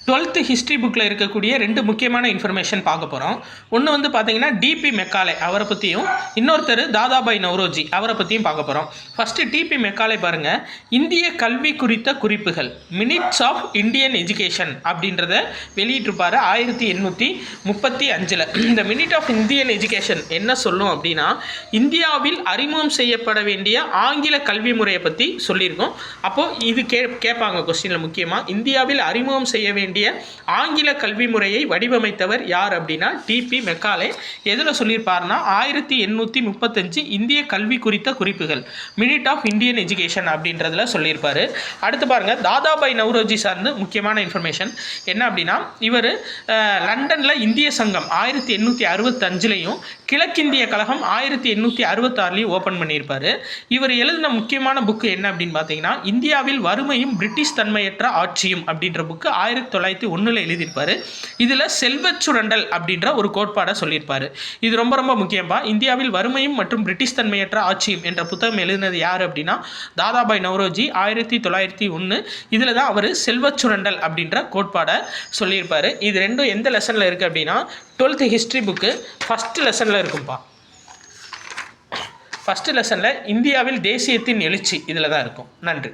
12th history புக்கில் இருக்கக்கூடிய ரெண்டு முக்கியமான இன்ஃபர்மேஷன் பார்க்க போகிறோம். ஒன்று வந்து பார்த்தீங்கன்னா டிபி மெக்காலே அவரை பற்றியும், இன்னொருத்தர் தாதாபாய் நவ்ரோஜி அவரை பற்றியும் பார்க்க போகிறோம். ஃபஸ்ட்டு டிபி மெக்காலே பாருங்கள். இந்திய கல்வி குறித்த குறிப்புகள் மினிட்ஸ் ஆஃப் இந்தியன் எஜுகேஷன் அப்படின்றத வெளியிட்டிருப்பார் 1835. இந்த மினிட் ஆஃப் இந்தியன் எஜுகேஷன் என்ன சொல்லும் அப்படின்னா, இந்தியாவில் அறிமுகம் செய்யப்பட வேண்டிய ஆங்கில கல்வி முறையை பற்றி சொல்லியிருக்கோம். அப்போது இது கேட்பாங்க கொஸ்டினில் முக்கியமாக, இந்தியாவில் அறிமுகம் செய்ய வேண்டிய ஆங்கில கல்வி முறையை வடிவமைத்தவர் யார் அப்படின்னா டிபி மெக்காலே. எதில் சொல்லியிருப்பார்னா 1835 இந்திய கல்வி குறித்த குறிப்புகள் மினிட் ஆஃப் இந்தியன் எஜுகேஷன் அப்படின்றதுல சொல்லியிருப்பார். அடுத்து பாருங்கள், தாதாபாய் நவ்ரோஜி சார்ந்து முக்கியமான இன்ஃபர்மேஷன் என்ன அப்படின்னா, இவர் லண்டனில் இந்திய சங்கம் 1865லையும் கிழக்கிந்திய கழகம் 1866லையும் ஓப்பன் பண்ணியிருப்பார். இவர் எழுதின முக்கியமான புக்கு என்ன அப்படின்னு பார்த்தீங்கன்னா, இந்தியாவில் வறுமையும் பிரிட்டிஷ் தன்மையற்ற ஆட்சியும் அப்படின்ற புக்கு 1901 எழுதியிருப்பார். இதில் செல்வச் சுரண்டல் அப்படின்ற ஒரு கோட்பாடை சொல்லியிருப்பார். இது ரொம்ப ரொம்ப முக்கியமா. இந்தியாவில் வறுமையும் மற்றும் பிரிட்டிஷ் தன்மையற்ற ஆட்சியும் என்ற புத்தகம் எழுதினது யார் அப்படின்னா தாதாபாய் நவ்ரோஜி 1901. இதில் தான் அவர் செல்வச் சுரண்டல் அப்படின்ற கோட்பாடை சொல்லியிருப்பார். இது ரெண்டும் எந்த லெசனில் இருக்குது அப்படின்னா 12th ஹிஸ்ட்ரி புக்கு ஃபஸ்ட்டு லெசனில் இருக்கும்பா. ஃபஸ்ட்டு லெசனில் இந்தியாவில் தேசியத்தின் எழுச்சி இதில் தான் இருக்கும். நன்றி.